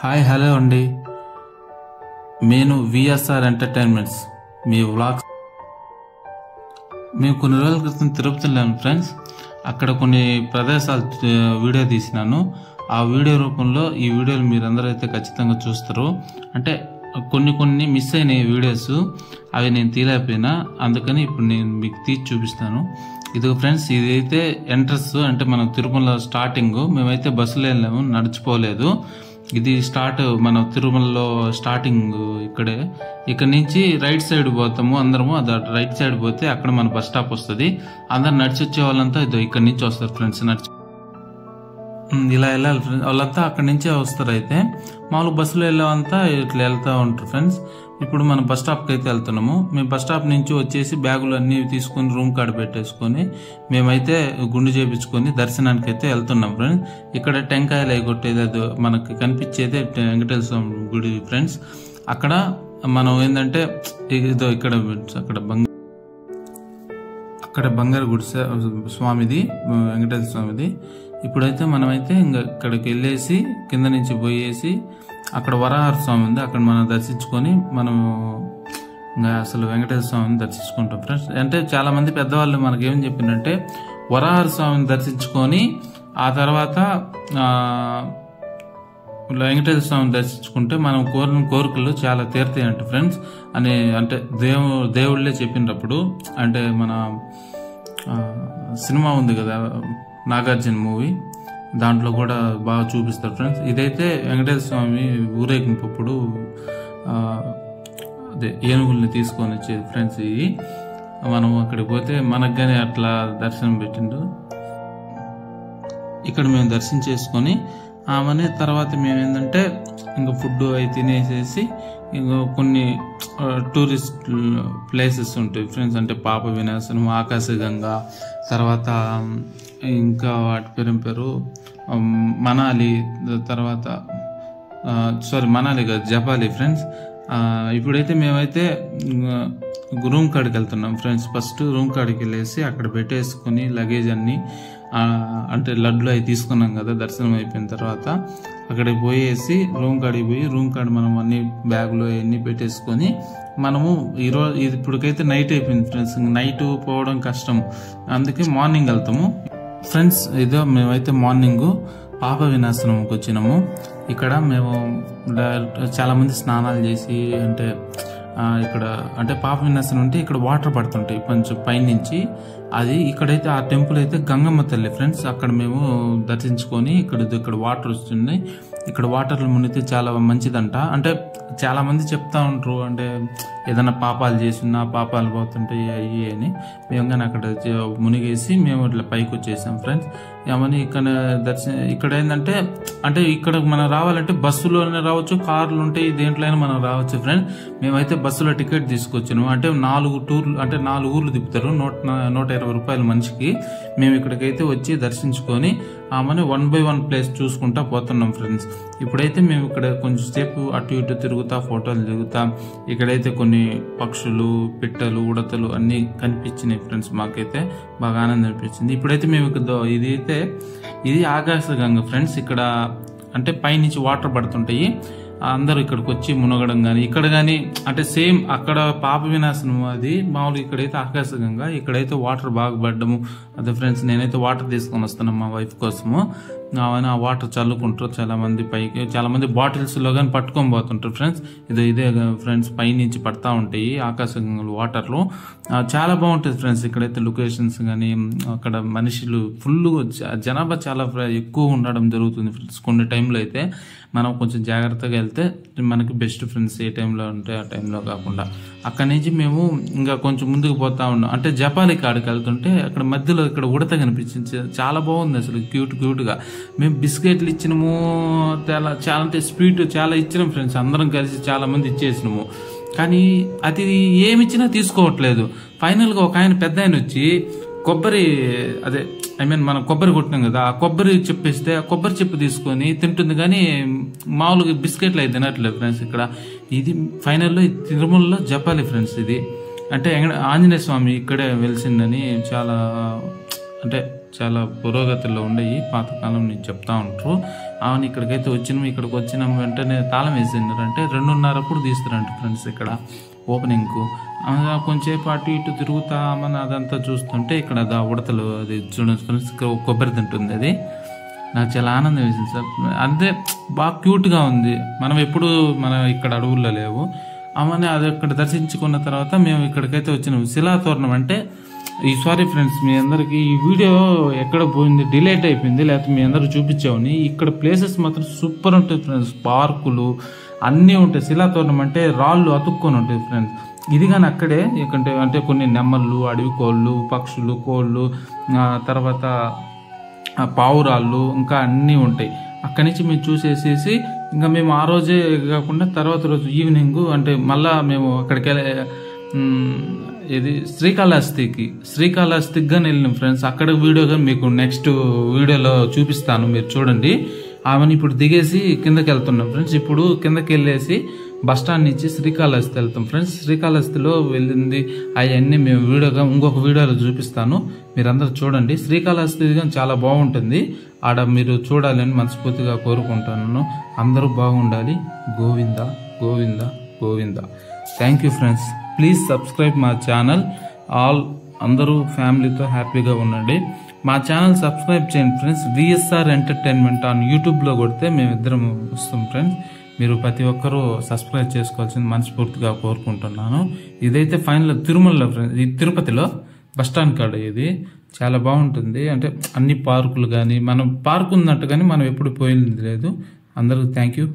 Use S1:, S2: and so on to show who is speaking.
S1: Hi hello అండి, నేను VSR entertainments మీ vlogs. మేము కొన్ని రోజుల క్రితం తిరుపతి వెళ్ళాను ఫ్రెండ్స్. అక్కడ కొన్ని ప్రదేశాలు వీడియో తీసినాను. ఆ వీడియో రూపంలో ఈ వీడియోలు మీరందరూ అయితే ఖచ్చితంగా చూస్తారు. అంటే కొన్ని మిస్ అయిన వీడియోస్, అవి నేను తీయలేకపోయినా, అందుకని ఇప్పుడు నేను మీకు తీసి చూపిస్తాను. ఇది ఫ్రెండ్స్, ఇదైతే ఎంట్రన్స్, అంటే మనం తిరుమల స్టార్టింగ్. మేమైతే బస్సులో వెళ్ళాము, నడిచిపోలేదు. ఇది స్టార్ట్, మనం తిరుమలలో స్టార్టింగ్ ఇక్కడే. ఇక్కడ నుంచి రైట్ సైడ్ పోతాము అందరము. అది రైట్ సైడ్ పోతే అక్కడ మన బస్ స్టాప్ వస్తుంది. అందరు నడిచి వచ్చే వాళ్ళంతా ఇదో ఇక్కడ నుంచి వస్తారు ఫ్రెండ్స్. నడిచి ఇలా వెళ్ళాలి ఫ్రెండ్స్. వాళ్ళంతా అక్కడి నుంచే వస్తారు. అయితే మామూలు బస్సులో వెళ్ళేవంతా ఇట్లా వెళ్తూ ఉంటారు ఫ్రెండ్స్. ఇప్పుడు మనం బస్ స్టాప్కి అయితే వెళ్తున్నాము. మేము బస్ స్టాప్ నుంచి వచ్చేసి బ్యాగులు అన్నీ తీసుకొని రూమ్ కాడ పెట్టేసుకొని మేమైతే గుండు చేపించుకొని దర్శనానికి అయితే వెళ్తున్నాం ఫ్రెండ్స్. ఇక్కడ టెంకాయలు అవి కొట్టేది, అది మనకి కనిపించేది వెంకటేశ్వర స్వామి గుడి ఫ్రెండ్స్. అక్కడ మనం ఏంటంటే ఇదో ఇక్కడ బంగారు గుడి స్వామిది, వెంకటేశ్వర స్వామిది. ఇప్పుడైతే మనమైతే ఇంకా ఇక్కడికి వెళ్ళేసి కింద నుంచి పోయేసి అక్కడ వరాహ స్వామి ఉంది, అక్కడ మనం దర్శించుకొని మనం ఇంకా అసలు వెంకటేశ్వర స్వామిని దర్శించుకుంటాం ఫ్రెండ్స్. అంటే చాలా మంది పెద్దవాళ్ళు మనకేం చెప్పిందంటే, వరాహ స్వామిని దర్శించుకొని ఆ తర్వాత వెంకటేశ్వర స్వామిని దర్శించుకుంటే మనం కోరిన కోరికలు చాలా తీరుతాయంట ఫ్రెండ్స్ అని. అంటే దేవుళ్ళే చెప్పినప్పుడు, అంటే మన సినిమా ఉంది కదా నాగార్జున మూవీ, దాంట్లో కూడా బాగా చూపిస్తారు ఫ్రెండ్స్. ఇదైతే వెంకటేశ్వర స్వామి ఊరేగింపప్పుడు అదే ఏనుగుల్ని తీసుకొని వచ్చేది ఫ్రెండ్స్. ఇది మనం అక్కడికి పోతే మనకు కానీ అట్లా దర్శనం పెట్టిండు. ఇక్కడ మేము దర్శనం చేసుకొని ఆమెనే తర్వాత మేము ఏంటంటే ఇంకా ఫుడ్ అవి తినేసేసి ఇంకా కొన్ని టూరిస్ట్ ప్లేసెస్ ఉంటాయి ఫ్రెండ్స్. అంటే పాప వినాశనం, ఆకాశగంగా, తర్వాత ఇంకా వాటి పేరు మనాలి, తర్వాత మనాలి కాదు, జపాలి ఫ్రెండ్స్. ఇప్పుడైతే మేమైతే రూమ్ కాడికి వెళ్తున్నాం ఫ్రెండ్స్. ఫస్ట్ రూమ్ కాడికి వెళ్ళేసి అక్కడ పెట్టేసుకుని లగేజ్ అన్ని, అంటే లడ్లు అవి తీసుకున్నాం కదా దర్శనం అయిపోయిన తర్వాత, అక్కడికి పోయేసి రూమ్ కాడికి పోయి రూమ్ కాడ మనం అన్ని బ్యాగులు అవన్నీ పెట్టేసుకొని మనము ఈరోజు ఇప్పటికైతే నైట్ అయిపోయింది ఫ్రెండ్స్. నైట్ పోవడం కష్టం, అందుకే మార్నింగ్ వెళ్తాము ఫ్రెండ్స్. ఇదో మేమైతే మార్నింగ్ పాప వినాశనంకి వచ్చినాము. ఇక్కడ మేము చాలా మంది స్నానాలు చేసి, అంటే ఇక్కడ అంటే పాప వినాశనం అంటే ఇక్కడ వాటర్ పడుతుంటాయి కొంచెం పైనుంచి. అది ఇక్కడైతే ఆ టెంపుల్ అయితే గంగమ్మ తల్లి ఫ్రెండ్స్. అక్కడ మేము దర్శించుకొని ఇక్కడ వాటర్ వస్తుంది. ఇక్కడ వాటర్లు మునిగితే చాలా మంచిదంట. అంటే చాలా మంది చెప్తా ఉంటారు, అంటే ఏదైనా పాపాలు చేసినా పాపాలు పోతుంటాయి అయ్యి అని. మేము కానీ అక్కడ మునిగేసి మేము ఇట్లా పైకి వచ్చేసాం ఫ్రెండ్స్. ఏమని ఇక్కడ ఏంటంటే, అంటే ఇక్కడ మనం రావాలంటే బస్సులోనే రావచ్చు, కార్లు ఉంటాయి, దేంట్లో అయినా మనం రావచ్చు ఫ్రెండ్స్. మేమైతే బస్సులో టికెట్ తీసుకొచ్చాము. అంటే 4 టూర్లు, అంటే 4 ఊర్లు తిప్పుతారు, 120 రూపాయలు మనిషికి. మేము ఇక్కడికైతే వచ్చి దర్శించుకొని ఆమెను 1 by 1 ప్లేస్ చూసుకుంటా పోతున్నాం ఫ్రెండ్స్. ఇప్పుడైతే మేము ఇక్కడ కొంచెం సేపు అటు ఇటు తిరుగుతా ఫోటోలు దిగుతా. ఇక్కడైతే కొన్ని పక్షులు, పిట్టలు, ఉడతలు అన్నీ కనిపించినాయి ఫ్రెండ్స్. మాకైతే బాగా ఆనందం అనిపించింది. ఇప్పుడైతే మేము ఇది ఆకాశగంగ ఫ్రెండ్స్. ఇక్కడ అంటే పైనుంచి వాటర్ పడుతుంటాయి, అందరూ ఇక్కడికి వచ్చి మునగడం కానీ, ఇక్కడ కానీ అంటే సేమ్ అక్కడ పాప వినాశనం అది మామూలుగా. ఇక్కడైతే ఆకాశగంగా, ఇక్కడైతే వాటర్ బాగా పడ్డము. అదే ఫ్రెండ్స్, నేనైతే వాటర్ తీసుకొని వస్తున్నాను మా వైఫ్ కోసము. ఆ వాటర్ చల్లుకుంటారు చాలా మంది పైకి, చాలా మంది బాటిల్స్ లో కానీ పట్టుకొని పోతుంటారు ఫ్రెండ్స్. ఇదే ఫ్రెండ్స్, పైనుంచి పడతా ఉంటాయి ఆకాశగంగలు వాటర్లు. చాలా బాగుంటుంది ఫ్రెండ్స్. ఇక్కడైతే లొకేషన్స్ కానీ, అక్కడ మనుషులు ఫుల్ జనాభా చాలా ఎక్కువ ఉండడం జరుగుతుంది ఫ్రెండ్స్. కొన్ని టైంలో అయితే మనం కొంచెం జాగ్రత్తగా వెళ్తే మనకి బెస్ట్ ఫ్రెండ్స్. ఏ టైంలో ఉంటే ఆ టైంలో కాకుండా. అక్కడి నుంచి మేము ఇంకా కొంచెం ముందుకు పోతా ఉన్నాం. అంటే జపాలి కాడికి వెళ్తుంటే అక్కడ మధ్యలో ఇక్కడ ఉడత కనిపించింది, చాలా బాగుంది అసలు, క్యూట్గా. మేము బిస్కెట్లు ఇచ్చినాము, చాలా అంటే స్వీట్ చాలా ఇచ్చినాం ఫ్రెండ్స్. అందరం కలిసి చాలా మంది ఇచ్చేసినాము. కానీ అది ఏమిచ్చినా తీసుకోవట్లేదు. ఫైనల్గా ఒక ఆయన పెద్ద ఆయన వచ్చి కొబ్బరి, అదే మనం కొబ్బరి కొట్టినాం కదా, ఆ కొబ్బరి చెప్పేస్తే ఆ కొబ్బరి చెప్పు తీసుకొని తింటుంది, కానీ మామూలుగా బిస్కెట్లు అయితే తినట్లేదు ఫ్రెండ్స్. ఇక్కడ ఇది ఫైనల్లో తిరుమలలో జపాలి ఫ్రెండ్స్. ఇది అంటే ఆంజనేయ స్వామి ఇక్కడే వెలిసిందని చాలా, అంటే చాలా పురోగతిలో ఉండేవి పాతకాలం నుంచి చెప్తా ఉంటారు. అవును ఇక్కడికైతే వచ్చినాము. ఇక్కడికి వచ్చిన వెంటనే తాళం వేసినారంటే 2:30 తీస్తారంట ఫ్రెండ్స్ ఇక్కడ ఓపెనింగ్కు. కొంచెంసేపు అటు ఇటు తిరుగుతామని అదంతా చూస్తుంటే ఇక్కడ ఉడతలు అది చూడండి ఫ్రెండ్స్, కొబ్బరి తింటుంది. అది నాకు చాలా ఆనందం వేసింది సార్. అంతే బాగా క్యూట్గా ఉంది. మనం ఇక్కడ అడవుల్లో లేవు. అవన్నీ అది ఇక్కడ దర్శించుకున్న తర్వాత మేము ఇక్కడికైతే వచ్చినాము. శిలాతోరణం అంటే సారీ ఫ్రెండ్స్, మీ అందరికి ఈ వీడియో ఎక్కడ పోయింది, డిలేట్ అయిపోయింది, లేకపోతే మీ అందరూ చూపించామని. ఇక్కడ ప్లేసెస్ మాత్రం సూపర్ ఉంటాయి ఫ్రెండ్స్. పార్కులు అన్నీ ఉంటాయి. శిలాతోరణం అంటే రాళ్ళు అతుక్కొని ఉంటాయి ఫ్రెండ్స్. ఇది కానీ అక్కడే అంటే కొన్ని నెమ్మళ్ళు, అడవి కోళ్ళు, పక్షులు, కోళ్ళు, తర్వాత పావురాళ్ళు ఇంకా అన్నీ ఉంటాయి. అక్కడి నుంచి మేము చూసేసేసి ఇంకా మేము ఆ రోజే కాకుండా తర్వాత రోజు ఈవినింగ్ అంటే మళ్ళా మేము అక్కడికి ఇది శ్రీకాళహస్తికి కానీ వెళ్ళినాం ఫ్రెండ్స్. అక్కడ వీడియోగా మీకు నెక్స్ట్ వీడియోలో చూపిస్తాను, మీరు చూడండి. ఆమెను ఇప్పుడు దిగేసి కిందకి వెళ్తున్నాం ఫ్రెండ్స్. ఇప్పుడు కిందకి వెళ్ళేసి బస్టాండ్ నుంచి శ్రీకాళహస్తి వెళ్తాం ఫ్రెండ్స్. శ్రీకాళహస్తిలో వెళ్ళింది అవన్నీ మేము ఇంకొక వీడియోలో చూపిస్తాను, మీరందరూ చూడండి. శ్రీకాళహస్తి చాలా బాగుంటుంది. ఆడ మీరు చూడాలని మనస్ఫూర్తిగా కోరుకుంటున్నాను. అందరూ బాగుండాలి. Govinda Govinda Govinda. Thank you friends. Please subscribe మా ఛానల్. అందరూ ఫ్యామిలీతో హ్యాపీగా ఉండండి. మా ఛానల్ సబ్స్క్రైబ్ చేయండి ఫ్రెండ్స్. విఎస్ఆర్ ఎంటర్టైన్మెంట్ ఆన్ యూట్యూబ్లో కొడితే మేమిద్దరం వస్తాం ఫ్రెండ్స్. మీరు ప్రతి ఒక్కరూ సబ్స్క్రైబ్ చేసుకోవాల్సింది మనస్ఫూర్తిగా కోరుకుంటున్నాను. ఇదైతే ఫైనల్ తిరుమలలో ఫ్రెండ్స్, ఇది తిరుపతిలో బస్టాండ్ కాడ. ఇది చాలా బాగుంటుంది. అంటే అన్ని పార్కులు కానీ మనం పార్క్ ఉన్నట్టు కానీ మనం ఎప్పుడు పోయింది లేదు. అందరూ థ్యాంక్ యూ.